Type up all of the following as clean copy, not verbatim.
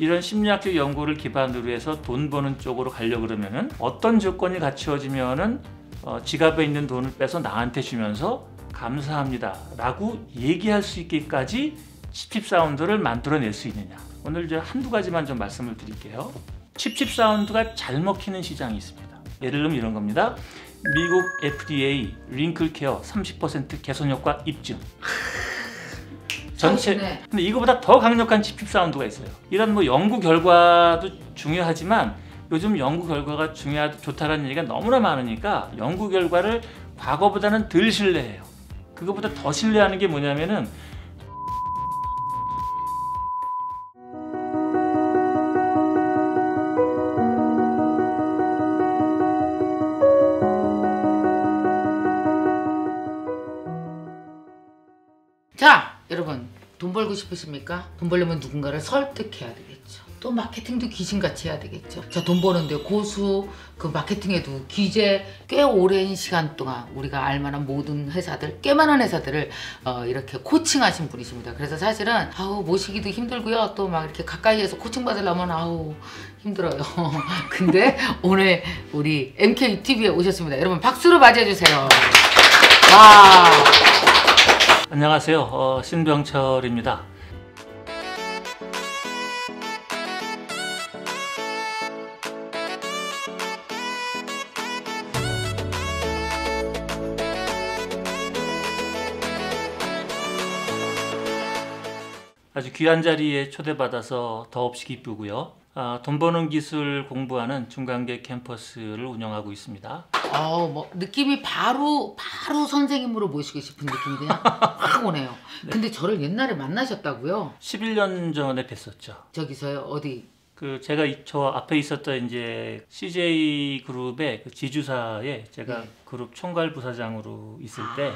이런 심리학적 연구를 기반으로 해서 돈 버는 쪽으로 가려고 그러면은 어떤 조건이 갖추어지면은 지갑에 있는 돈을 빼서 나한테 주면서 감사합니다 라고 얘기할 수 있게까지 칩칩 사운드를 만들어낼 수 있느냐. 오늘 이제 한두 가지만 좀 말씀을 드릴게요. 칩칩 사운드가 잘 먹히는 시장이 있습니다. 예를 들면 이런 겁니다. 미국 FDA 링클 케어 30% 개선 효과 입증. 전체. 근데 이거보다 더 강력한 칩칩 사운드가 있어요. 이런 뭐 연구 결과도 중요하지만 요즘 연구 결과가 좋다라는 얘기가 너무나 많으니까 연구 결과를 과거보다는 덜 신뢰해요. 그거보다 더 신뢰하는 게 뭐냐면은 자, 여러분 돈 벌고 싶으십니까? 돈 벌려면 누군가를 설득해야 되겠죠. 또 마케팅도 귀신같이 해야 되겠죠. 자, 돈 버는데 고수, 그 마케팅에도 기재 꽤 오랜 시간 동안 우리가 알만한 모든 회사들, 꽤 많은 회사들을 이렇게 코칭하신 분이십니다. 그래서 사실은 모시기도 힘들고요. 또 막 이렇게 가까이에서 코칭 받으려면 힘들어요. 근데 오늘 우리 MKTV에 오셨습니다. 여러분 박수로 맞이해주세요. 와. 안녕하세요. 신병철입니다. 아주 귀한 자리에 초대받아서 더없이 기쁘고요. 돈 버는 기술 공부하는 중간계 캠퍼스를 운영하고 있습니다. 느낌이 바로 선생님으로 모시고 싶은 느낌이 그냥 확 오네요. 네. 근데 저를 옛날에 만나셨다고요? 11년 전에 뵀었죠. 저기서요? 어디? 제가 저 앞에 있었던 이제 CJ 그룹의 그 지주사에 제가 그룹 총괄 부사장으로 있을 때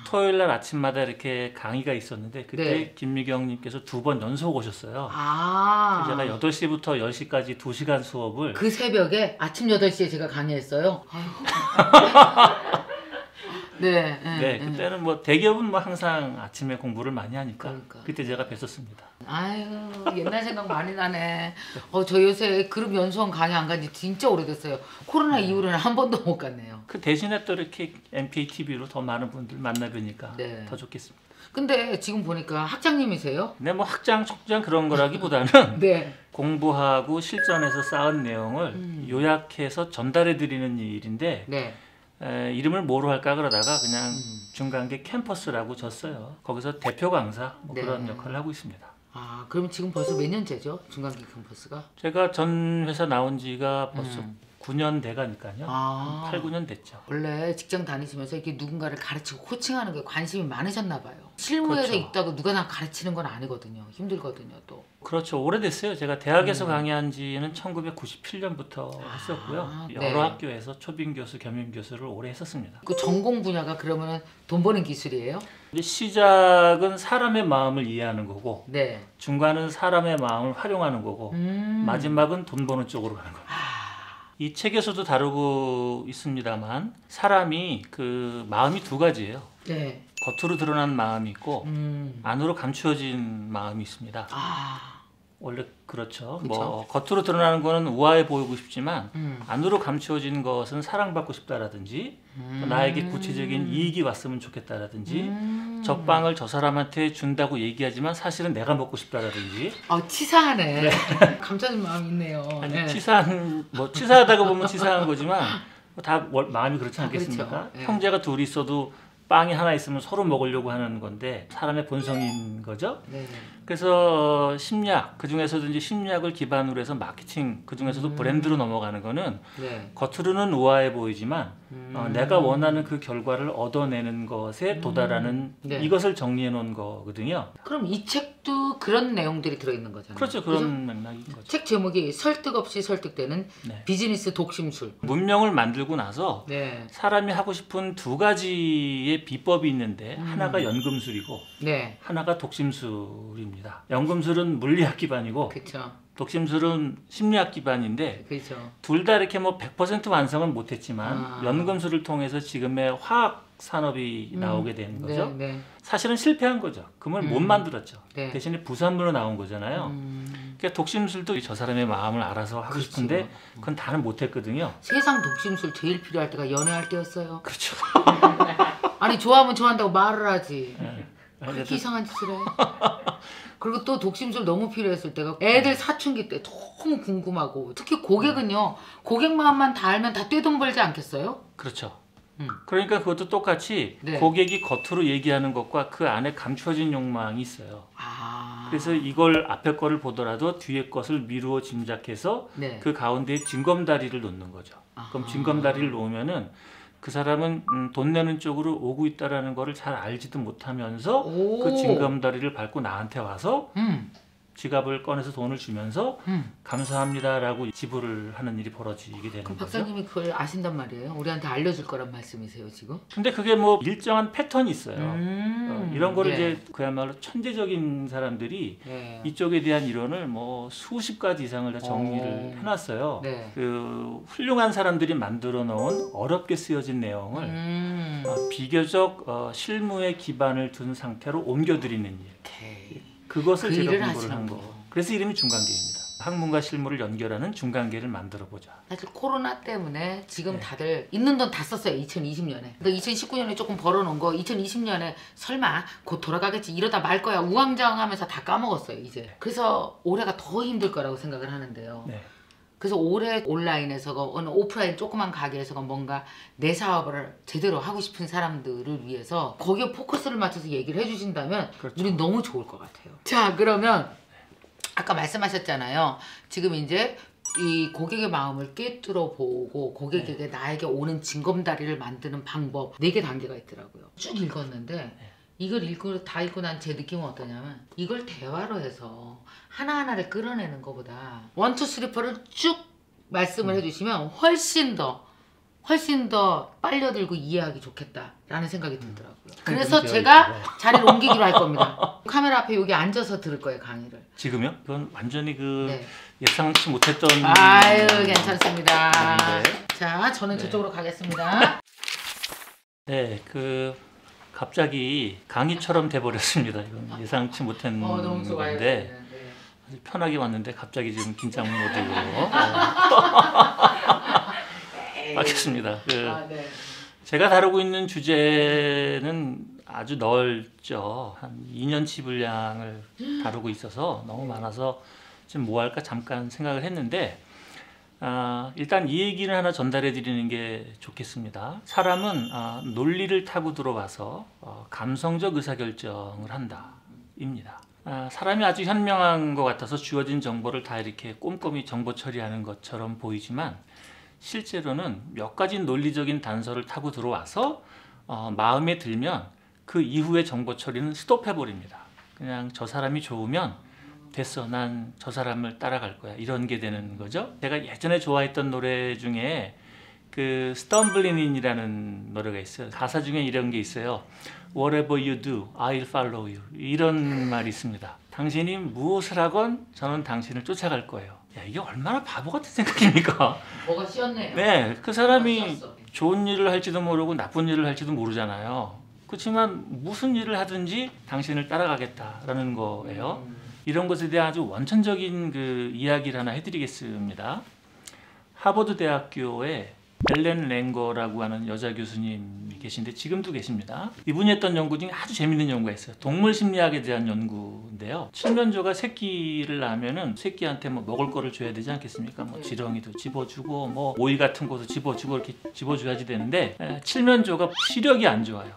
토요일 날 아침마다 이렇게 강의가 있었는데 그때 김미경님께서 2번 연속 오셨어요. 제가 8시부터 10시까지 2시간 수업을 그 새벽에 아침 8시에 제가 강의했어요. 네, 그때는 뭐 대기업은 뭐 항상 아침에 공부를 많이 하니까 그때 제가 뵀었습니다. 아유, 옛날 생각 많이 나네. 저 요새 그룹 연수원 강의 안 간 지 진짜 오래됐어요. 코로나 이후로는 한 번도 못 갔네요. 그 대신에 또 이렇게 MKTV로 더 많은 분들 만나뵈니까 더 좋겠습니다. 근데 지금 보니까 학장님이세요? 네, 뭐 학장, 촉장 그런 거라기보다는 네. 공부하고 실전에서 쌓은 내용을 요약해서 전달해 드리는 일인데 이름을 뭐로 할까 그러다가 그냥 중간계 캠퍼스라고 줬어요. 거기서 대표 강사 그런 역할을 하고 있습니다. 그럼 지금 벌써 몇 년째죠? 중간계 캠퍼스가? 제가 전 회사 나온 지가 벌써 9년 돼가니까요. 8, 9년 됐죠. 원래 직장 다니시면서 이렇게 누군가를 가르치고 코칭하는 게 관심이 많으셨나 봐요. 실무에서 있다고 누가 나 가르치는 건 아니거든요. 힘들거든요, 또. 그렇죠. 오래됐어요. 제가 대학에서 강의한 지는 1997년부터 했었고요. 여러 학교에서 초빙 교수, 겸임 교수를 오래 했었습니다. 그 전공 분야가 그러면 돈 버는 기술이에요? 시작은 사람의 마음을 이해하는 거고 중간은 사람의 마음을 활용하는 거고 마지막은 돈 버는 쪽으로 가는 겁니다. 이 책에서도 다루고 있습니다만 사람이 그 마음이 두 가지예요. 겉으로 드러난 마음이 있고 안으로 감추어진 마음이 있습니다. 원래 그렇죠. 뭐 겉으로 드러나는 거는 우아해 보이고 싶지만 안으로 감추어진 것은 사랑받고 싶다라든지 나에게 구체적인 이익이 왔으면 좋겠다라든지 적방을 저 사람한테 준다고 얘기하지만 사실은 내가 먹고 싶다라든지. 치사하네. 감춰진 마음이 있네요. 아니, 치사하다고 보면 치사한 거지만 다 마음이 그렇지 않겠습니까? 그렇죠. 형제가 둘이 있어도 빵이 하나 있으면 서로 먹으려고 하는 건데 사람의 본성인 거죠. 그래서 심리학, 그중에서도 이제 심리학을 기반으로 해서 마케팅, 그중에서도 브랜드로 넘어가는 거는 겉으로는 우아해 보이지만 내가 원하는 그 결과를 얻어내는 것에 도달하는 이것을 정리해 놓은 거거든요. 그럼 이 책도 그런 내용들이 들어있는 거잖아요. 그렇죠. 그런 맥락인 거죠. 책 제목이 설득 없이 설득되는 비즈니스 독심술. 문명을 만들고 나서 사람이 하고 싶은 두 가지의 비법이 있는데 하나가 연금술이고 하나가 독심술입니다. 연금술은 물리학 기반이고 독심술은 심리학 기반인데 그렇죠. 둘 다 이렇게 뭐 100% 완성은 못했지만 연금술을 통해서 지금의 화학 산업이 나오게 된 거죠. 네, 네. 사실은 실패한 거죠. 금을 못 만들었죠. 네. 대신에 부산물로 나온 거잖아요. 그러니까 독심술도 저 사람의 마음을 알아서 하고 그렇죠. 싶은데 그건 다는 못했거든요. 세상 독심술 제일 필요할 때가 연애할 때였어요. 그렇죠. 아니 좋아하면 좋아한다고 말을 하지. 네. 그렇게 이상한 짓을 해. 그리고 또 독심술 너무 필요했을 때가 애들 사춘기 때 너무 궁금하고 특히 고객은요. 고객 마음만 다 알면 다 떼돈 벌지 않겠어요? 그렇죠. 그러니까 그것도 똑같이 네. 고객이 겉으로 얘기하는 것과 그 안에 감추어진 욕망이 있어요. 그래서 이걸 앞에 거를 보더라도 뒤에 것을 미루어 짐작해서 네. 그 가운데에 징검다리를 놓는 거죠. 그럼 징검다리를 놓으면은 그 사람은 돈 내는 쪽으로 오고 있다라는 거를 잘 알지도 못하면서 그 징검다리를 밟고 나한테 와서 지갑을 꺼내서 돈을 주면서 감사합니다라고 지불을 하는 일이 벌어지게 되는 거죠. 박사님이 그걸 아신단 말이에요? 우리한테 알려줄 거란 말씀이세요 지금? 근데 그게 뭐 일정한 패턴이 있어요. 이런 거를 네. 이제 그야말로 천재적인 사람들이 네. 이쪽에 대한 이론을 뭐 수십 가지 이상을 다 정리를 해놨어요. 네. 그 훌륭한 사람들이 만들어 놓은 어렵게 쓰여진 내용을 비교적 실무에 기반을 둔 상태로 옮겨드리는 일. 오케이. 그것을 그 제가 일을 공부를 한 거. 그래서 이름이 중간계입니다. 학문과 실무를 연결하는 중간계를 만들어 보자. 사실 코로나 때문에 지금 다들 있는 돈 다 썼어요. 2020년에. 그러니까 2019년에 조금 벌어놓은 거 2020년에 설마 곧 돌아가겠지 이러다 말 거야 우왕좌왕하면서 다 까먹었어요 이제. 그래서 올해가 더 힘들 거라고 생각을 하는데요. 네. 그래서 올해 온라인에서가 어느 오프라인 조그만 가게에서가 뭔가 내 사업을 제대로 하고 싶은 사람들을 위해서 거기에 포커스를 맞춰서 얘기를 해주신다면 그렇죠. 우린 너무 좋을 것 같아요. 자 그러면 아까 말씀하셨잖아요. 지금 이제 이 고객의 마음을 꿰뚫어 보고 고객에게 나에게 오는 징검다리를 만드는 방법 4개 단계가 있더라고요. 쭉 읽었는데 이걸 다 읽고 난 제 느낌은 어떠냐면 이걸 대화로 해서 하나하나를 끌어내는 것보다 1, 2, 3, 4를 쭉 말씀을 해주시면 훨씬 더 빨려들고 이해하기 좋겠다라는 생각이 들더라고요. 그래서 제가 자리를 옮기기로 할 겁니다. 카메라 앞에 여기 앉아서 들을 거예요 강의를. 지금요? 그건 완전히 그 네. 예상치 못했던. 아유 괜찮습니다. 네. 자 저는 저쪽으로 가겠습니다. 네, 그 갑자기 강의처럼 돼버렸습니다. 이건 예상치 못한 너무 좋아요. 건데 아주 편하게 왔는데 갑자기 지금 긴장 모드로 하겠습니다. 네. 제가 다루고 있는 주제는 아주 넓죠. 한 2년치 분량을 다루고 있어서 너무 많아서 지금 뭐 할까 잠깐 생각을 했는데 일단 이 얘기를 하나 전달해 드리는 게 좋겠습니다. 사람은 논리를 타고 들어와서 감성적 의사결정을 한다 입니다. 사람이 아주 현명한 것 같아서 주어진 정보를 다 이렇게 꼼꼼히 정보 처리하는 것처럼 보이지만 실제로는 몇 가지 논리적인 단서를 타고 들어와서 마음에 들면 그 이후의 정보 처리는 스톱해 버립니다. 그냥 저 사람이 좋으면 됐어, 난 저 사람을 따라갈 거야, 이런 게 되는 거죠. 제가 예전에 좋아했던 노래 중에 그 Stumbling In이라는 노래가 있어요. 가사 중에 이런 게 있어요. Whatever you do, I'll follow you. 이런 말이 있습니다. 당신이 무엇을 하건 저는 당신을 쫓아갈 거예요. 야, 이게 얼마나 바보 같은 생각입니까? 뭐가 씌었네요. 네, 그 사람이 좋은 일을 할지도 모르고 나쁜 일을 할지도 모르잖아요. 그렇지만 무슨 일을 하든지 당신을 따라가겠다라는 거예요. 이런 것에 대한 아주 원천적인 그 이야기를 하나 해드리겠습니다. 하버드 대학교에 앨런 랭거라고 하는 여자 교수님이 계신데 지금도 계십니다. 이분이 했던 연구 중에 아주 재밌는 연구가 있어요. 동물 심리학에 대한 연구인데요. 칠면조가 새끼를 낳으면은 새끼한테 뭐 먹을 거를 줘야 되지 않겠습니까? 뭐 지렁이도 집어주고 뭐 오이 같은 것도 집어주고 이렇게 집어줘야지 되는데 칠면조가 시력이 안 좋아요.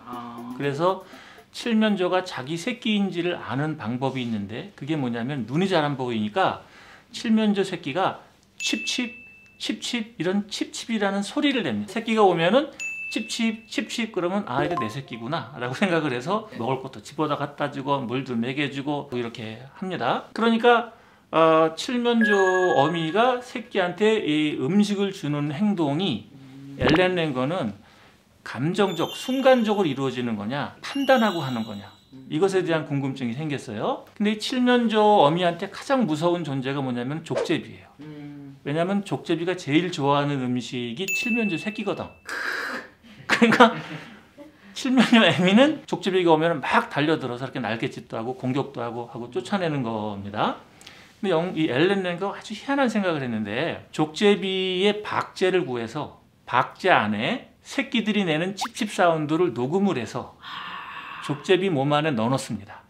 그래서 칠면조가 자기 새끼인지를 아는 방법이 있는데 그게 뭐냐면 눈이 잘 안 보이니까 칠면조 새끼가 칩칩 칩칩 이런 칩칩이라는 소리를 냅니다. 새끼가 오면은 칩칩 칩칩 그러면 아 이게 내 새끼구나 라고 생각을 해서 먹을 것도 집어다 갖다 주고 물도 먹여주고 이렇게 합니다. 그러니까 칠면조 어미가 새끼한테 이 음식을 주는 행동이 앨런 랭거는 감정적, 순간적으로 이루어지는 거냐 판단하고 하는 거냐 이것에 대한 궁금증이 생겼어요. 근데 이 칠면조 어미한테 가장 무서운 존재가 뭐냐면 족제비예요. 왜냐면 족제비가 제일 좋아하는 음식이 칠면조 새끼거든. 그러니까 칠면조 애미는 족제비가 오면 막 달려들어서 이렇게 날갯짓도 하고 공격도 하고 쫓아내는 겁니다. 근데 이 엘렌 랭거가 아주 희한한 생각을 했는데 족제비의 박제를 구해서 박제 안에 새끼들이 내는 칩칩 사운드를 녹음을 해서 족제비 몸 안에 넣어놓습니다.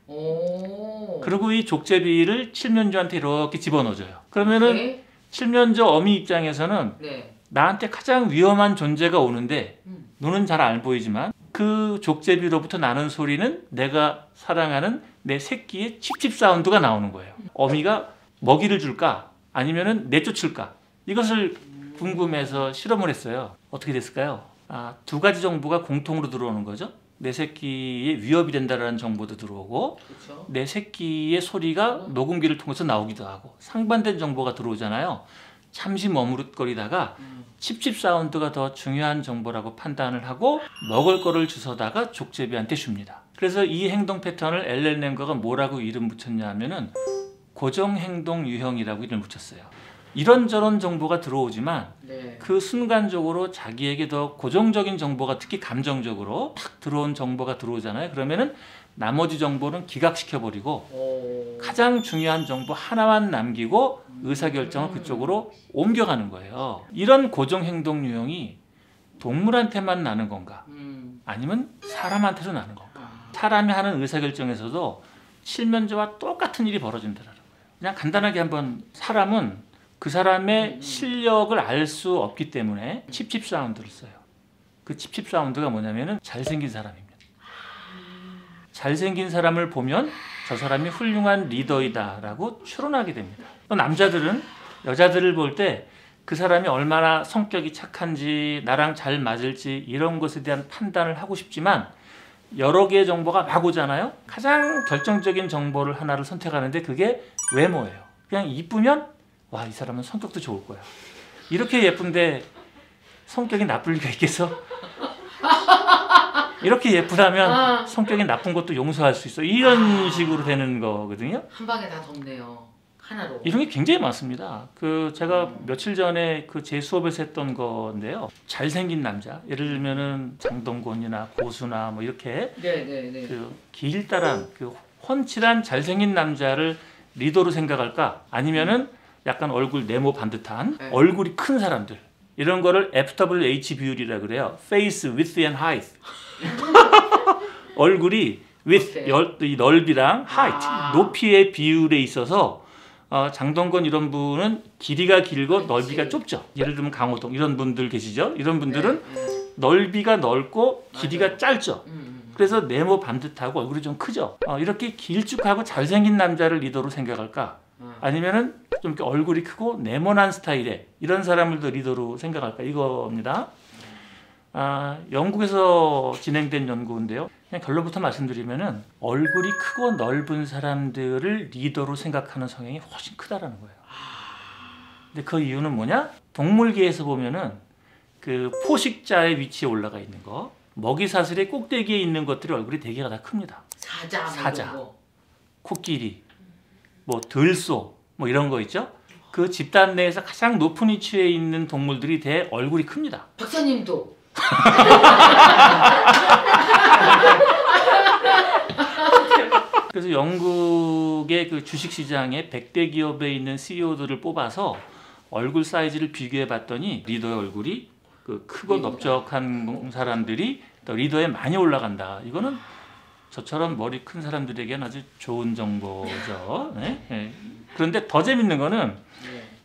그리고 이 족제비를 칠면조한테 이렇게 집어넣어줘요. 그러면은 네? 칠면조 어미 입장에서는 네. 나한테 가장 위험한 존재가 오는데 눈은 잘 안 보이지만 그 족제비로부터 나는 소리는 내가 사랑하는 내 새끼의 칩칩 사운드가 나오는 거예요. 어미가 먹이를 줄까 아니면은 내쫓을까 이것을 궁금해서 실험을 했어요. 어떻게 됐을까요? 두 가지 정보가 공통으로 들어오는 거죠. 내 새끼에 위협이 된다는 정보도 들어오고 그쵸? 내 새끼의 소리가 녹음기를 통해서 나오기도 하고 상반된 정보가 들어오잖아요. 잠시 머무릇거리다가 칩칩 사운드가 더 중요한 정보라고 판단을 하고 먹을 거를 주워다가 족제비한테 줍니다. 그래서 이 행동 패턴을 엘렌 랭거가 뭐라고 이름 붙였냐 하면은 고정행동 유형이라고 이름을 붙였어요. 이런저런 정보가 들어오지만 네. 그 순간적으로 자기에게 더 고정적인 정보가 특히 감정적으로 탁 들어온 정보가 들어오잖아요. 그러면은 나머지 정보는 기각시켜버리고 가장 중요한 정보 하나만 남기고 의사결정을 그쪽으로 옮겨가는 거예요. 이런 고정행동 유형이 동물한테만 나는 건가? 아니면 사람한테도 나는 건가? 사람이 하는 의사결정에서도 칠면조와 똑같은 일이 벌어진다는 거예요. 그냥 간단하게 한번 사람은 그 사람의 실력을 알 수 없기 때문에 칩칩 사운드를 써요. 그 칩칩 사운드가 뭐냐면은 잘생긴 사람입니다. 잘생긴 사람을 보면 저 사람이 훌륭한 리더이다 라고 추론하게 됩니다. 남자들은 여자들을 볼 때 그 사람이 얼마나 성격이 착한지 나랑 잘 맞을지 이런 것에 대한 판단을 하고 싶지만 여러 개의 정보가 막 오잖아요. 가장 결정적인 정보를 하나를 선택하는데 그게 외모예요. 그냥 이쁘면 와, 이 사람은 성격도 좋을 거야. 이렇게 예쁜데 성격이 나쁠 리가 있겠어? 이렇게 예쁘다면 성격이 나쁜 것도 용서할 수 있어. 이런 식으로 되는 거거든요. 한 방에 다 덮네요. 하나로. 이런 게 굉장히 많습니다. 제가 며칠 전에 제 수업에서 했던 건데요. 잘생긴 남자, 예를 들면은 장동건이나 고수나 뭐 이렇게 길다란 훤칠한 잘생긴 남자를 리더로 생각할까? 아니면은 약간 얼굴 네모 반듯한 얼굴이 큰 사람들 이런 거를 FWH 비율이라 그래요. Face, Width and Height. 얼굴이 with 이 넓이랑 height 높이의 비율에 있어서 장동건 이런 분은 길이가 길고 넓이가 좁죠. 예를 들면 강호동 이런 분들 계시죠. 이런 분들은 넓이가 넓고 길이가 짧죠. 그래서 네모 반듯하고 얼굴이 좀 크죠. 이렇게 길쭉하고 잘생긴 남자를 리더로 생각할까? 아니면은 좀 이렇게 얼굴이 크고 네모난 스타일의 이런 사람들도 리더로 생각할까? 이겁니다. 영국에서 진행된 연구인데요. 그냥 결론부터 말씀드리면은 얼굴이 크고 넓은 사람들을 리더로 생각하는 성향이 훨씬 크다라는 거예요. 근데 그 이유는 뭐냐? 동물계에서 보면은 포식자의 위치에 올라가 있는 거, 먹이 사슬의 꼭대기에 있는 것들이 얼굴이 대개가 다 큽니다. 사자, 코끼리, 뭐 들소, 뭐 이런 거 있죠? 그 집단 내에서 가장 높은 위치에 있는 동물들이 대 얼굴이 큽니다. 박사님도. 그래서 영국의 주식시장에 100대 기업에 있는 CEO들을 뽑아서 얼굴 사이즈를 비교해 봤더니 리더의 얼굴이 크고 넓적한 사람들이 또 리더에 많이 올라간다. 이거는 저처럼 머리 큰 사람들에게는 아주 좋은 정보죠. 네? 그런데 더 재밌는 거는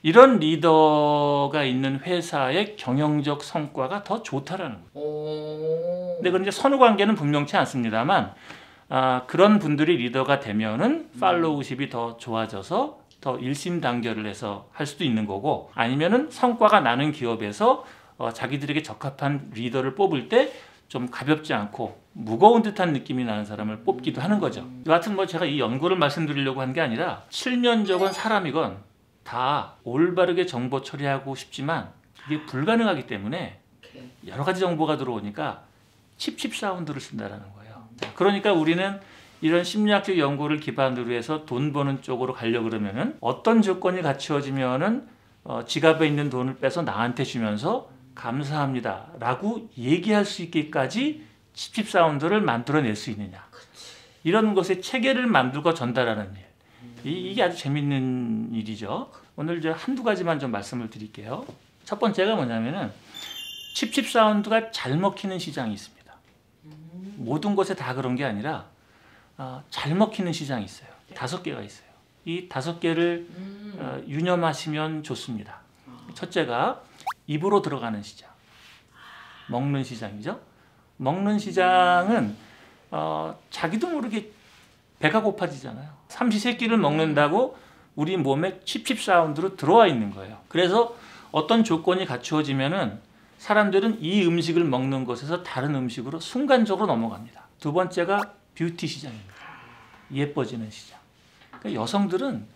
이런 리더가 있는 회사의 경영적 성과가 더 좋다라는 거예요. 근데 그건 이제 선후 관계는 분명치 않습니다만 그런 분들이 리더가 되면은 팔로우십이 더 좋아져서 더 일심단결을 해서 할 수도 있는 거고 아니면은 성과가 나는 기업에서 자기들에게 적합한 리더를 뽑을 때 좀 가볍지 않고 무거운 듯한 느낌이 나는 사람을 뽑기도 하는 거죠. 여하튼 제가 이 연구를 말씀드리려고 한 게 아니라 칠면조건 사람이건 다 올바르게 정보 처리하고 싶지만 그게 불가능하기 때문에 여러 가지 정보가 들어오니까 칩칩 사운드를 쓴다라는 거예요. 그러니까 우리는 이런 심리학적 연구를 기반으로 해서 돈 버는 쪽으로 가려고 그러면은 어떤 조건이 갖추어지면은 지갑에 있는 돈을 빼서 나한테 주면서 감사합니다 라고 얘기할 수 있게까지 칩칩 사운드를 만들어낼 수 있느냐. 이런 것의 체계를 만들고 전달하는 일. 이게 아주 재밌는 일이죠. 오늘 이제 한두 가지만 좀 말씀을 드릴게요. 첫 번째가 뭐냐면은 칩칩 사운드가 잘 먹히는 시장이 있습니다. 모든 곳에 다 그런 게 아니라 잘 먹히는 시장이 있어요. 5개가 있어요. 이 5개를 유념하시면 좋습니다. 첫째가 입으로 들어가는 시장. 먹는 시장이죠. 먹는 시장은 자기도 모르게 배가 고파지잖아요. 삼시세끼를 먹는다고 우리 몸에 칩칩 사운드로 들어와 있는 거예요. 그래서 어떤 조건이 갖추어지면은 사람들은 이 음식을 먹는 것에서 다른 음식으로 순간적으로 넘어갑니다. 두 번째가 뷰티 시장입니다. 예뻐지는 시장. 그러니까 여성들은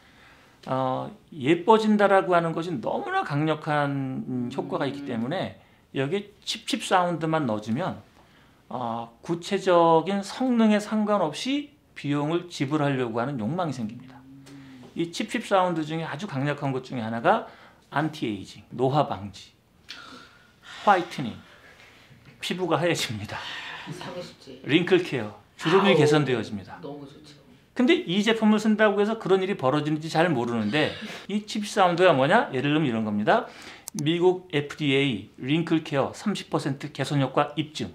예뻐진다라고 하는 것이 너무나 강력한 효과가 있기 때문에 여기에 칩칩 사운드만 넣어주면 구체적인 성능에 상관없이 비용을 지불하려고 하는 욕망이 생깁니다. 이 칩칩 사운드 중에 아주 강력한 것 중에 하나가 안티에이징, 노화 방지, 화이트닝, 피부가 하얘집니다. 링클 케어, 주름이 개선되어집니다. 너무 좋죠. 근데 이 제품을 쓴다고 해서 그런 일이 벌어지는지 잘 모르는데 이 칩 사운드가 뭐냐? 예를 들면 이런 겁니다. 미국 FDA 링클 케어 30% 개선 효과 입증.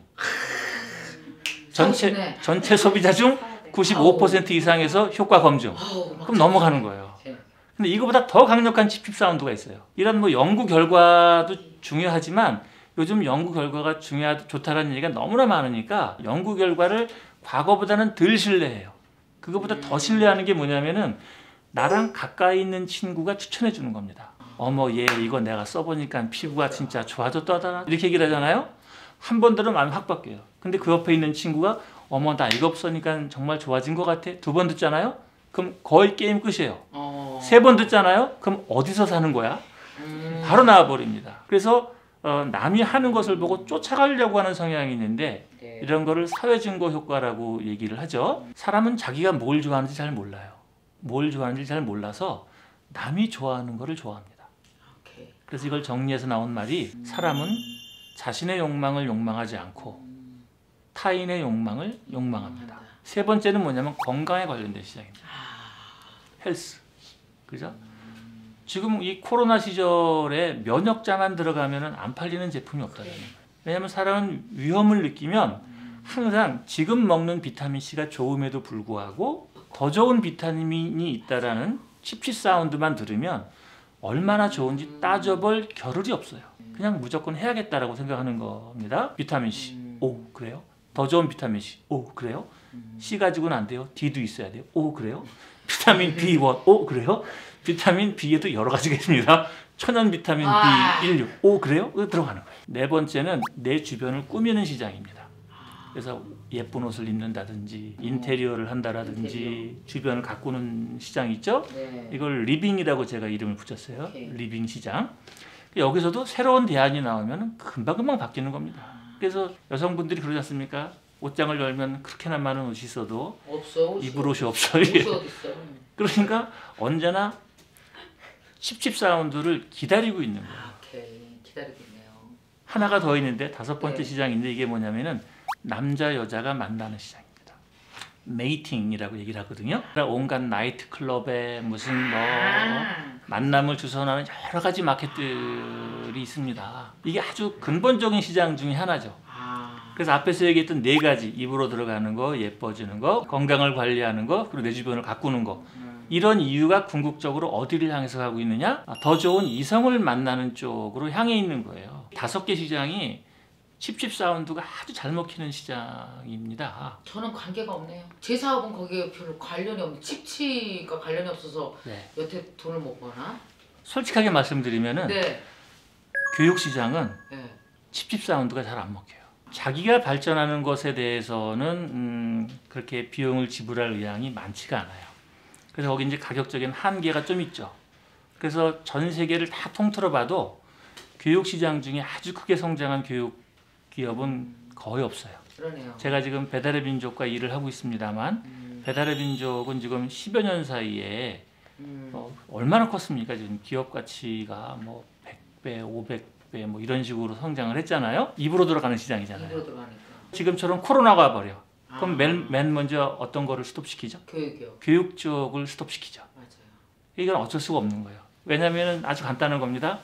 전체 소비자 중 95% 이상에서 효과 검증. 그럼 넘어가는 거예요. 근데 이거보다 더 강력한 칩칩 사운드가 있어요. 이런 뭐 연구 결과도 중요하지만 요즘 연구 결과가 좋다라는 얘기가 너무나 많으니까 연구 결과를 과거보다는 덜 신뢰해요. 그거보다 더 신뢰하는 게 뭐냐면은 나랑 가까이 있는 친구가 추천해 주는 겁니다. 어머 얘 이거 내가 써보니까 피부가 진짜 좋아졌다더라 이렇게 얘기를 하잖아요. 한 번 들으면 마음이 확 바뀌어요. 근데 그 옆에 있는 친구가 어머 나 이거 쓰니까 정말 좋아진 것 같아. 2번 듣잖아요. 그럼 거의 게임 끝이에요. 3번 듣잖아요. 그럼 어디서 사는 거야? 바로 나와버립니다. 그래서 남이 하는 것을 보고 쫓아가려고 하는 성향이 있는데 이런 거를 사회증거 효과라고 얘기를 하죠. 사람은 자기가 뭘 좋아하는지 잘 몰라요. 뭘 좋아하는지 잘 몰라서 남이 좋아하는 거를 좋아합니다. 그래서 이걸 정리해서 나온 말이 사람은 자신의 욕망을 욕망하지 않고 타인의 욕망을 욕망합니다. 세 번째는 뭐냐면 건강에 관련된 시장입니다. 헬스. 그죠? 지금 이 코로나 시절에 면역자만 들어가면 안 팔리는 제품이 없다는 거예요. 왜냐하면 사람은 위험을 느끼면 항상 지금 먹는 비타민C가 좋음에도 불구하고 더 좋은 비타민이 있다라는 칩칩 사운드만 들으면 얼마나 좋은지 따져볼 겨를이 없어요. 그냥 무조건 해야겠다라고 생각하는 겁니다. 비타민C. 오 그래요? 더 좋은 비타민C. 오 그래요? C 가지고는 안 돼요. D도 있어야 돼요. 오 그래요? 비타민 B1. 오 그래요? 비타민 B에도 여러 가지가 있습니다. 천연 비타민 B16. 오 그래요? 들어가는 거예요. 네 번째는 내 주변을 꾸미는 시장입니다. 그래서 예쁜 옷을 입는다든지 인테리어를 한다라든지 주변을 가꾸는 시장이 있죠. 이걸 리빙이라고 제가 이름을 붙였어요. 리빙 시장. 여기서도 새로운 대안이 나오면 금방금방 바뀌는 겁니다. 그래서 여성분들이 그러지 않습니까? 옷장을 열면 그렇게나 많은 옷이 있어도 입을 옷이 없어요. 그러니까 언제나 칩칩 사운드를 기다리고 있는 거예요. 기다리고 있네요. 하나가 더 있는데 5번째 시장인데 이게 뭐냐면은 남자 여자가 만나는 시장입니다. 메이팅이라고 얘기를 하거든요. 온갖 나이트 클럽에 무슨 뭐 만남을 주선하는 여러 가지 마켓들이 있습니다. 이게 아주 근본적인 시장 중에 하나죠. 그래서 앞에서 얘기했던 4가지 입으로 들어가는 거, 예뻐지는 거, 건강을 관리하는 거, 그리고 내 주변을 가꾸는 거. 이런 이유가 궁극적으로 어디를 향해서 가고 있느냐? 더 좋은 이성을 만나는 쪽으로 향해 있는 거예요. 5개 시장이 칩칩 사운드가 아주 잘 먹히는 시장입니다. 저는 관계가 없네요. 제 사업은 거기에 별로 관련이 없는 칩칩과 관련이 없어서 여태 돈을 못 버나? 솔직하게 말씀드리면은 교육 시장은 칩칩 사운드가 잘 안 먹혀요. 자기가 발전하는 것에 대해서는 그렇게 비용을 지불할 의향이 많지가 않아요. 그래서 거기 이제 가격적인 한계가 좀 있죠. 그래서 전 세계를 다 통틀어 봐도 교육 시장 중에 아주 크게 성장한 교육 기업은 거의 없어요. 그러네요. 제가 지금 배달의 민족과 일을 하고 있습니다만 배달의 민족은 지금 10여 년 사이에 얼마나 컸습니까? 지금 기업 가치가 뭐 100배, 500배 뭐 이런 식으로 성장을 했잖아요. 입으로 들어가는 시장이잖아요. 입으로 들어가니까. 지금처럼 코로나가 와버려. 그럼 맨 먼저 어떤 거를 스톱시키죠? 교육이요. 교육 쪽을 스톱시키죠. 맞아요. 이건 어쩔 수가 없는 거예요. 왜냐하면 아주 간단한 겁니다.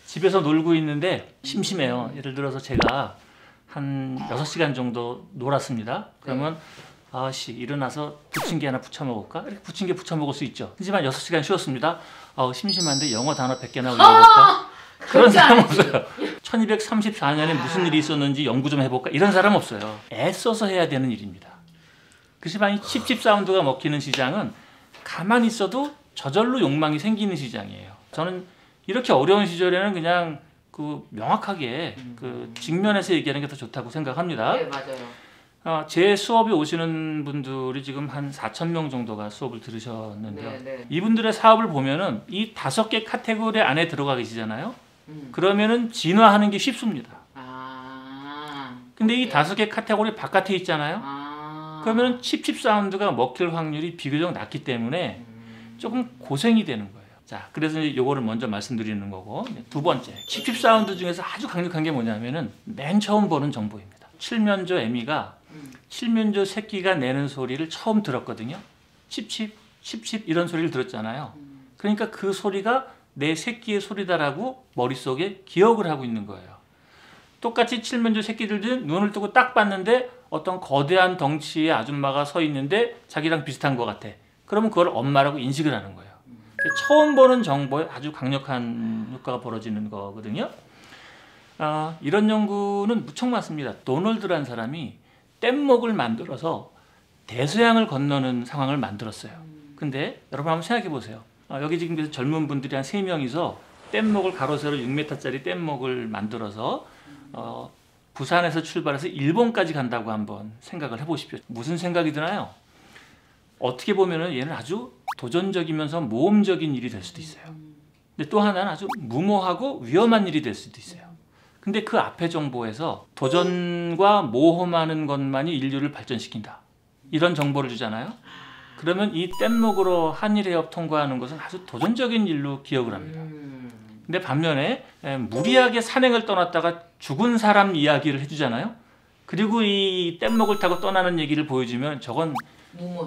집에서 놀고 있는데 심심해요. 예를 들어서 제가 한 6시간 정도 놀았습니다. 그러면 아씨 일어나서 부침개 하나 부쳐 먹을까? 이렇게 부침개 부쳐 먹을 수 있죠. 하지만 6시간 쉬었습니다. 심심한데 영어 단어 100개나 외워볼까? 그런 사람 없어요. 1234년에 무슨 일이 있었는지 연구 좀 해볼까? 이런 사람 없어요. 애써서 해야 되는 일입니다. 그렇지만 이 칩칩 사운드가 먹히는 시장은 가만히 있어도 저절로 욕망이 생기는 시장이에요. 저는 이렇게 어려운 시절에는 그냥 그 명확하게 그 직면해서 얘기하는 게 더 좋다고 생각합니다. 네, 맞아요. 제 수업에 오시는 분들이 지금 한 4,000명 정도가 수업을 들으셨는데요. 네. 이분들의 사업을 보면은 이 5개 카테고리 안에 들어가 계시잖아요. 그러면은 진화하는 게 쉽습니다. 근데 이 5개 카테고리 바깥에 있잖아요. 그러면은 칩칩 사운드가 먹힐 확률이 비교적 낮기 때문에 조금 고생이 되는 거예요. 자, 그래서 이제 요거를 먼저 말씀드리는 거고, 두 번째, 칩칩 사운드 중에서 아주 강력한 게 뭐냐면은 맨 처음 보는 정보입니다. 칠면조 애미가 칠면조 새끼가 내는 소리를 처음 들었거든요. 칩칩, 칩칩 이런 소리를 들었잖아요. 그러니까 그 소리가 내 새끼의 소리다라고 머릿속에 기억을 하고 있는 거예요. 똑같이 칠면조 새끼들도 눈을 뜨고 딱 봤는데 어떤 거대한 덩치의 아줌마가 서 있는데 자기랑 비슷한 것 같아. 그러면 그걸 엄마라고 인식을 하는 거예요. 처음 보는 정보에 아주 강력한 효과가 벌어지는 거거든요. 이런 연구는 무척 많습니다. 도널드라는 사람이 뗏목을 만들어서 대서양을 건너는 상황을 만들었어요. 근데 여러분 한번 생각해 보세요. 여기 지금 젊은 분들이 한 3명이서 뗏목을 가로 세로 6m짜리 뗏목을 만들어서 부산에서 출발해서 일본까지 간다고 한번 생각을 해보십시오. 무슨 생각이 드나요? 어떻게 보면은 얘는 아주 도전적이면서 모험적인 일이 될 수도 있어요. 근데 또 하나는 아주 무모하고 위험한 일이 될 수도 있어요. 근데 그 앞에 정보에서 도전과 모험하는 것만이 인류를 발전시킨다. 이런 정보를 주잖아요. 그러면 이 뗏목으로 한일해협 통과하는 것은 아주 도전적인 일로 기억을 합니다. 근데 반면에 무리하게 산행을 떠났다가 죽은 사람 이야기를 해주잖아요. 그리고 이 뗏목을 타고 떠나는 얘기를 보여주면 저건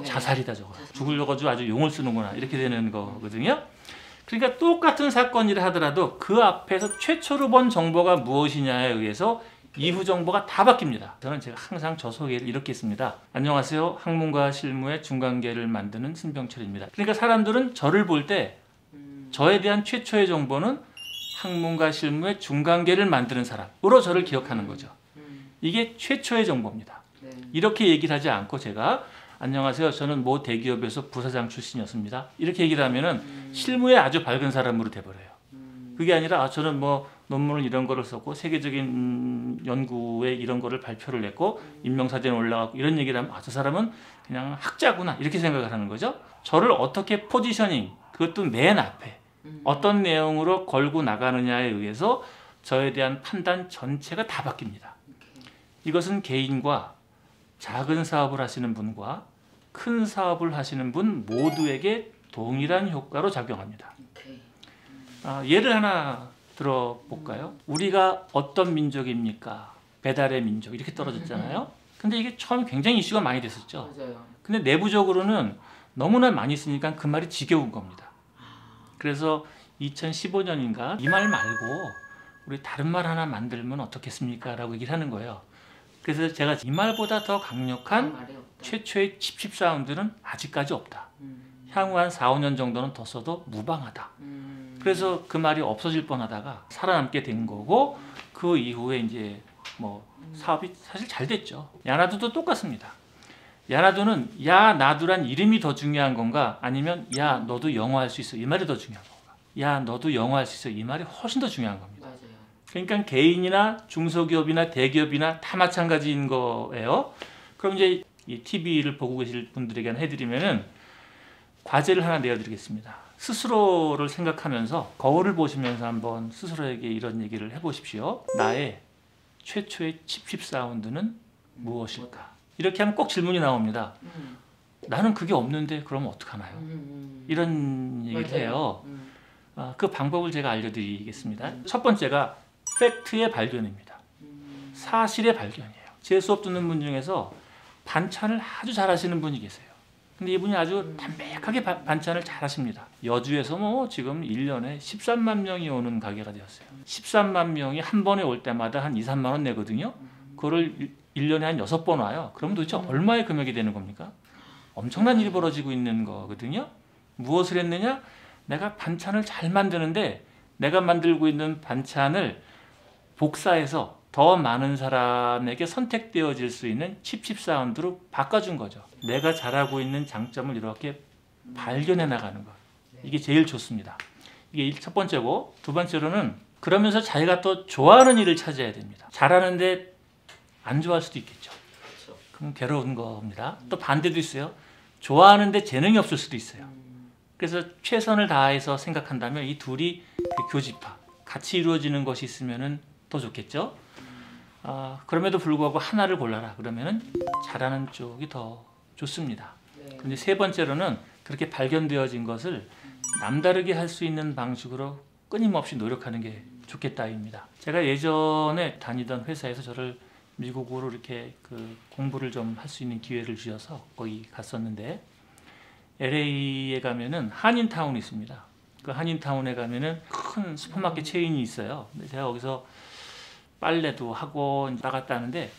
자살이다 저거. 죽으려고 아주 용을 쓰는구나 이렇게 되는 거거든요. 그러니까 똑같은 사건이라 하더라도 그 앞에서 최초로 본 정보가 무엇이냐에 의해서 이후 정보가 다 바뀝니다. 저는 제가 항상 저 소개를 이렇게 했습니다. 안녕하세요. 학문과 실무의 중간계를 만드는 신병철입니다. 그러니까 사람들은 저를 볼 때 저에 대한 최초의 정보는 학문과 실무의 중간계를 만드는 사람으로 저를 기억하는 거죠. 이게 최초의 정보입니다. 이렇게 얘기를 하지 않고 제가 안녕하세요. 저는 모 대기업에서 부사장 출신이었습니다. 이렇게 얘기를 하면은 실무에 아주 밝은 사람으로 돼버려요. 그게 아니라 저는 뭐 논문을 이런 거를 썼고 세계적인 연구에 이런 거를 발표를 했고 인명사전에 올라갔고 이런 얘기를 하면 저 사람은 그냥 학자구나 이렇게 생각을 하는 거죠. 저를 어떻게 포지셔닝, 그것도 맨 앞에 어떤 내용으로 걸고 나가느냐에 의해서 저에 대한 판단 전체가 다 바뀝니다. 이것은 개인과 작은 사업을 하시는 분과 큰 사업을 하시는 분 모두에게 동일한 효과로 작용합니다. 예를 하나 들어볼까요? 우리가 어떤 민족입니까? 배달의 민족 이렇게 떨어졌잖아요. 근데 이게 처음에 굉장히 이슈가 많이 됐었죠. 맞아요. 근데 내부적으로는 너무나 많이 쓰니까 그 말이 지겨운 겁니다. 그래서 2015년인가 이 말 말고 우리 다른 말 하나 만들면 어떻겠습니까? 라고 얘기를 하는 거예요. 그래서 제가 이 말보다 더 강력한 최초의 칩칩 사운드는 아직까지 없다. 향후 한 4, 5년 정도는 더 써도 무방하다. 그래서 그 말이 없어질 뻔하다가 살아남게 된 거고 그 이후에 이제 뭐 사업이 사실 잘 됐죠. 야나두도 똑같습니다. 야나두는 야 나두란 이름이 더 중요한 건가 아니면 야 너도 영어 할 수 있어 이 말이 더 중요한 건가. 야 너도 영어 할 수 있어 이 말이 훨씬 더 중요한 겁니다. 맞아요. 그러니까 개인이나 중소기업이나 대기업이나 다 마찬가지인 거예요. 그럼 이제 이 TV를 보고 계실 분들에게 해드리면은 과제를 하나 내어드리겠습니다. 스스로를 생각하면서 거울을 보시면서 한번 스스로에게 이런 얘기를 해보십시오. 나의 최초의 칩칩 사운드는 무엇일까? 이렇게 하면 꼭 질문이 나옵니다. 나는 그게 없는데 그러면 어떡하나요? 이런 얘기를 해요. 그 방법을 제가 알려드리겠습니다. 첫 번째가 팩트의 발견입니다. 사실의 발견이에요. 제 수업 듣는 분 중에서 반찬을 아주 잘하시는 분이 계세요. 근데 이분이 아주 담백하게 반찬을 잘하십니다. 여주에서 뭐 지금 1년에 13만 명이 오는 가게가 되었어요. 13만 명이 한 번에 올 때마다 한 2, 3만 원 내거든요. 그거를 1년에 한 6번 와요. 그럼 도대체 얼마의 금액이 되는 겁니까? 엄청난 일이 벌어지고 있는 거거든요. 무엇을 했느냐? 내가 반찬을 잘 만드는데 내가 만들고 있는 반찬을 복사해서 더 많은 사람에게 선택되어질 수 있는 칩칩 사운드로 바꿔준 거죠. 내가 잘하고 있는 장점을 이렇게 발견해 나가는 것. 이게 제일 좋습니다. 이게 첫 번째고, 두 번째로는 그러면서 자기가 또 좋아하는 일을 찾아야 됩니다. 잘하는데 안 좋아할 수도 있겠죠. 그럼 괴로운 겁니다. 또 반대도 있어요. 좋아하는데 재능이 없을 수도 있어요. 그래서 최선을 다해서 생각한다면 이 둘이 교집합, 같이 이루어지는 것이 있으면 더 좋겠죠. 그럼에도 불구하고 하나를 골라라 그러면은 잘하는 쪽이 더 좋습니다. 근데 세 번째로는 그렇게 발견되어진 것을 남다르게 할 수 있는 방식으로 끊임없이 노력하는 게 좋겠다입니다. 제가 예전에 다니던 회사에서 저를 미국으로 이렇게 공부를 좀 할 수 있는 기회를 주셔서 거기 갔었는데, LA에 가면은 한인타운이 있습니다. 그 한인타운에 가면은 큰 슈퍼마켓 체인이 있어요. 근데 제가 거기서 빨래도 하고 나갔다 하는데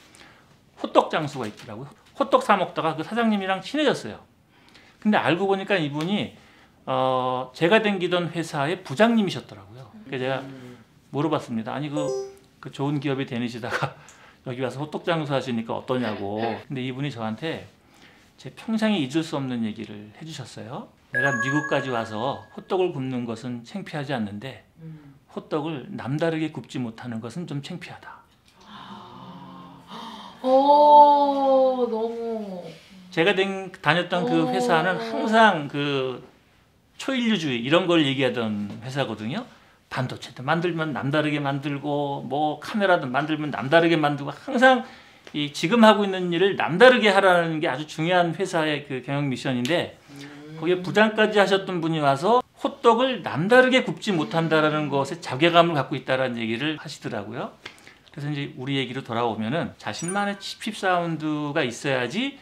호떡 장수가 있더라고요. 호떡 사 먹다가 그 사장님이랑 친해졌어요. 근데 알고 보니까 이분이 제가 다니던 회사의 부장님이셨더라고요. 그래서 제가 물어봤습니다. 아니 그 좋은 기업에 다니시다가 여기 와서 호떡 장수 하시니까 어떠냐고. 근데 이분이 저한테 제 평생에 잊을 수 없는 얘기를 해주셨어요. 내가 미국까지 와서 호떡을 굽는 것은 창피하지 않는데 호떡을 남다르게 굽지 못하는 것은 좀 창피하다. 너무. 제가 다녔던 그 회사는 항상 초인류주의 이런 걸 얘기하던 회사거든요. 반도체도 만들면 남다르게 만들고 뭐 카메라도 만들면 남다르게 만들고 항상 지금 하고 있는 일을 남다르게 하라는 게 아주 중요한 회사의 그 경영 미션인데, 거기에 부장까지 하셨던 분이 와서 호떡을 남다르게 굽지 못한다라는 것에 자괴감을 갖고 있다라는 얘기를 하시더라고요. 그래서 이제 우리 얘기로 돌아오면은 자신만의 칩칩 사운드가 있어야지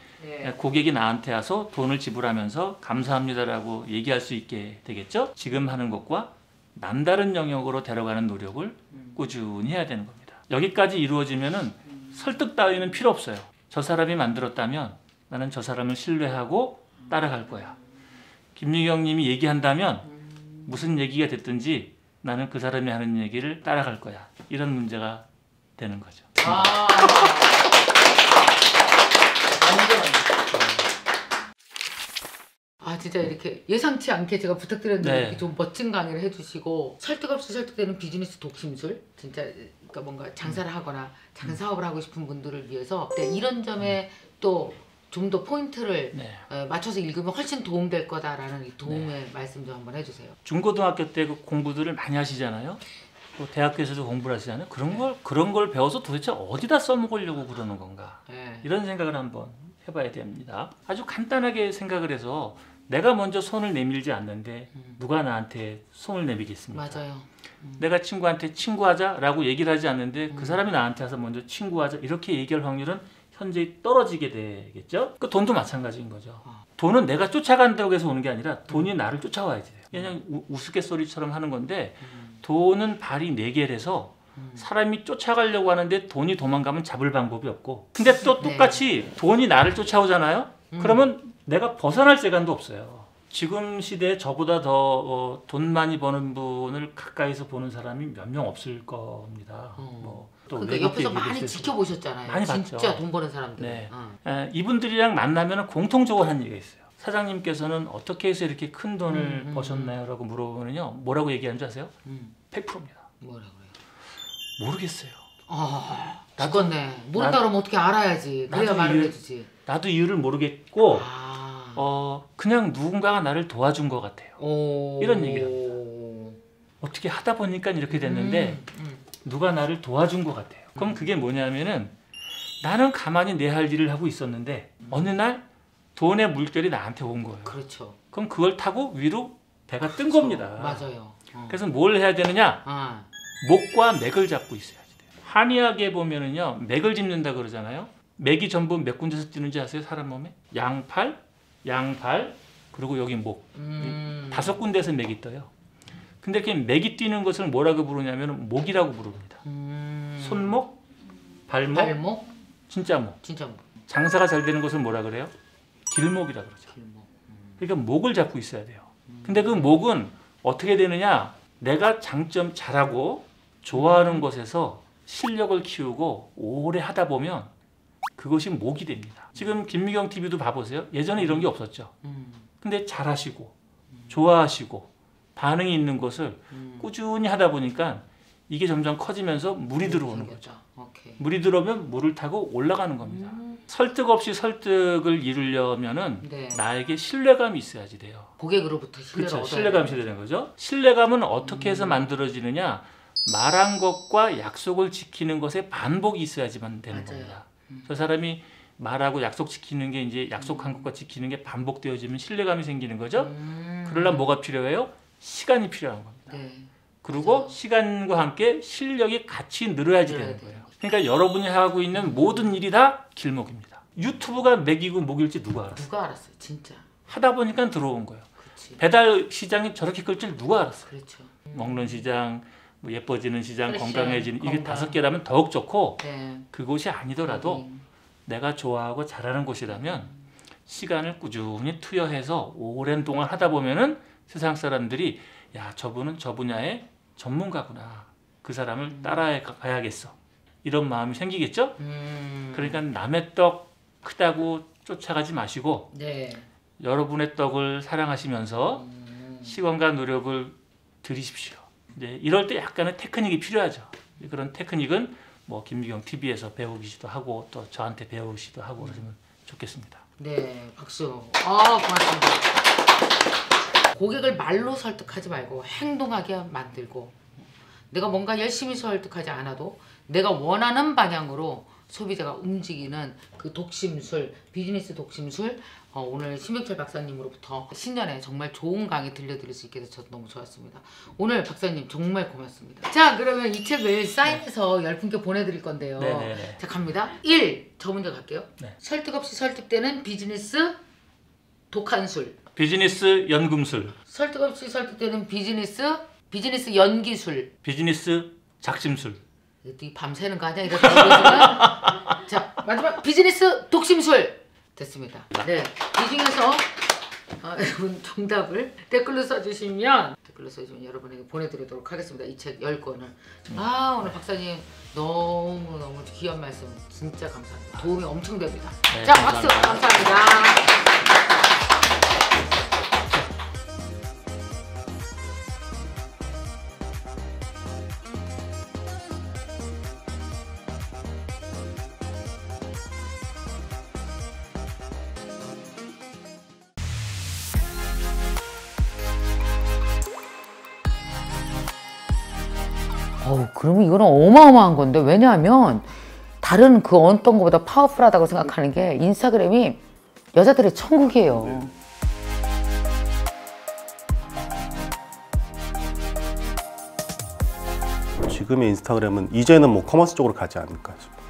고객이 나한테 와서 돈을 지불하면서 감사합니다라고 얘기할 수 있게 되겠죠. 지금 하는 것과 남다른 영역으로 데려가는 노력을 꾸준히 해야 되는 겁니다. 여기까지 이루어지면은 설득 따위는 필요 없어요. 저 사람이 만들었다면 나는 저 사람을 신뢰하고 따라갈 거야. 김유경 님이 얘기한다면 무슨 얘기가 됐든지 나는 그 사람이 하는 얘기를 따라갈 거야. 이런 문제가 되는 거죠. 진짜 이렇게 예상치 않게 제가 부탁드렸는데 네. 이렇게 좀 멋진 강의를 해주시고 설득 없이 설득되는 비즈니스 독심술, 진짜 그러니까 뭔가 장사를 하거나 작은 사업을 하고 싶은 분들을 위해서 이런 점에 또 좀 더 포인트를 맞춰서 읽으면 훨씬 도움될 거다라는 도움의 말씀 좀 한번 해주세요. 중고등학교 때 그 공부들을 많이 하시잖아요. 또 대학교에서도 공부를 하시잖아요. 그런 걸 배워서 도대체 어디다 써먹으려고 그러는 건가? 이런 생각을 한번 해봐야 됩니다. 아주 간단하게 생각을 해서 내가 먼저 손을 내밀지 않는데 누가 나한테 손을 내밀겠습니까? 맞아요. 내가 친구한테 친구하자라고 얘기를 하지 않는데 그 사람이 나한테 와서 먼저 친구하자 이렇게 얘기할 확률은 현저히 떨어지게 되겠죠? 그 돈도 마찬가지인 거죠. 돈은 내가 쫓아간다고 해서 오는 게 아니라 돈이 나를 쫓아와야 돼요. 그냥 우스갯소리처럼 하는 건데 돈은 발이 4개라서 사람이 쫓아가려고 하는데 돈이 도망가면 잡을 방법이 없고, 근데 또 똑같이 돈이 나를 쫓아오잖아요? 그러면 내가 벗어날 세간도 없어요. 지금 시대에 저보다 더 돈 많이 버는 분을 가까이서 보는 사람이 몇 명 없을 겁니다. 또 그러니까 옆에서 많이 지켜보셨잖아요. 많이 진짜 봤죠. 돈 버는 사람들. 네. 이분들이랑 만나면 공통적으로 하는 얘기가 있어요. 사장님께서는 어떻게 해서 이렇게 큰 돈을 버셨나요? 라고 물어보면요. 뭐라고 얘기하는 줄 아세요? 100%입니다. 뭐라고요? 모르겠어요. 죽었네. 모른다 그러면 어떻게 알아야지. 그래야 말을 해주지. 나도 이유를 모르겠고 그냥 누군가가 나를 도와준 것 같아요. 이런 얘기를 합니다. 어떻게 하다 보니까 이렇게 됐는데 누가 나를 도와준 것 같아요. 그럼 그게 뭐냐면은 나는 가만히 내 할 일을 하고 있었는데 어느 날 돈의 물결이 나한테 온 거예요. 그렇죠. 그럼 그걸 타고 위로 배가 뜬 그렇죠. 겁니다. 맞아요. 그래서 뭘 해야 되느냐? 목과 맥을 잡고 있어야지 돼요. 한의학에 보면은요, 맥을 짚는다 그러잖아요. 맥이 전부 몇 군데서 뛰는지 아세요? 사람 몸에? 양팔, 그리고 여기 목. 5군데에서 맥이 떠요. 근데 이렇게 맥이 뛰는 것을 뭐라고 부르냐면 목이라고 부릅니다. 손목, 발목, 진짜 목. 장사가 잘 되는 것을 뭐라 그래요? 길목이라 그러죠. 그러니까 목을 잡고 있어야 돼요. 근데 그 목은 어떻게 되느냐? 내가 장점 잘하고 좋아하는 것에서 실력을 키우고 오래 하다 보면 그것이 목이 됩니다. 지금 김미경 TV도 봐보세요. 예전에 이런 게 없었죠. 근데 잘하시고 좋아하시고 반응이 있는 것을 꾸준히 하다 보니까 이게 점점 커지면서 물이 들어오는 거죠. 물이 들어오면 물을 타고 올라가는 겁니다. 설득 없이 설득을 이루려면은 나에게 신뢰감이 있어야지 돼요. 고객으로부터 신뢰를 얻어야 신뢰감이 있어야 되는 거죠. 신뢰감은 어떻게 해서 만들어지느냐? 말한 것과 약속을 지키는 것에 반복이 있어야지만 되는 겁니다. 저 사람이 말하고 약속 지키는 게 이제 약속한 것과 지키는 게 반복되어지면 신뢰감이 생기는 거죠. 그러려면 뭐가 필요해요? 시간이 필요한 겁니다. 그리고 시간과 함께 실력이 같이 늘어야지 되는 거예요. 그러니까 여러분이 하고 있는 모든 일이 다 길목입니다. 유튜브가 맥이고 목일지 누가 알았어요? 누가 알았어요, 진짜. 하다 보니까 들어온 거예요. 그치. 배달 시장이 저렇게 클 줄 누가 알았어요? 그렇죠. 먹는 시장, 뭐 예뻐지는 시장, 건강해지는 이게 5개라면 더욱 좋고 그곳이 아니더라도 내가 좋아하고 잘하는 곳이라면 시간을 꾸준히 투여해서 오랜 동안 하다 보면은 세상 사람들이 야, 저분은 저 분야의 전문가구나. 그 사람을 따라해 가야겠어. 이런 마음이 생기겠죠? 그러니까 남의 떡 크다고 쫓아가지 마시고 여러분의 떡을 사랑하시면서 시간과 노력을 들이십시오. 이제 이럴 때 약간의 테크닉이 필요하죠. 그런 테크닉은 뭐 김미경 TV에서 배우기도 하고 또 저한테 배우시기도 하고 그러시면 좋겠습니다. 네, 박수. 고맙습니다. 고객을 말로 설득하지 말고 행동하게 만들고 내가 뭔가 열심히 설득하지 않아도 내가 원하는 방향으로 소비자가 움직이는 그 독심술, 비즈니스 독심술 오늘 신명철 박사님으로부터 신년에 정말 좋은 강의 들려드릴 수 있게 돼서 너무 좋았습니다. 오늘 박사님 정말 고맙습니다. 자, 그러면 이 책을 사인해서 10분께 보내드릴 건데요. 자, 갑니다. 1. 저 먼저 갈게요. 설득 없이 설득되는 비즈니스 독한 술. 비즈니스 연금술. 설득 없이 설득되는 비즈니스 연기술. 비즈니스 작심술. 밤새는 거 아니야? 이렇게 자, 마지막 비즈니스 독심술. 됐습니다. 네, 이 중에서 여러분 정답을 댓글로 써주시면 여러분에게 보내드리도록 하겠습니다. 이 책 10권을. 오늘 박사님 너무너무 귀한 말씀 진짜 감사합니다. 도움이 엄청 됩니다. 자, 박수 감사합니다. 그러면 이거는 어마어마한 건데, 왜냐하면 다른 그 어떤 것보다 파워풀하다고 생각하는 게 인스타그램이 여자들의 천국이에요. 지금의 인스타그램은 이제는 뭐 커머스 쪽으로 가지 않을까 싶어요.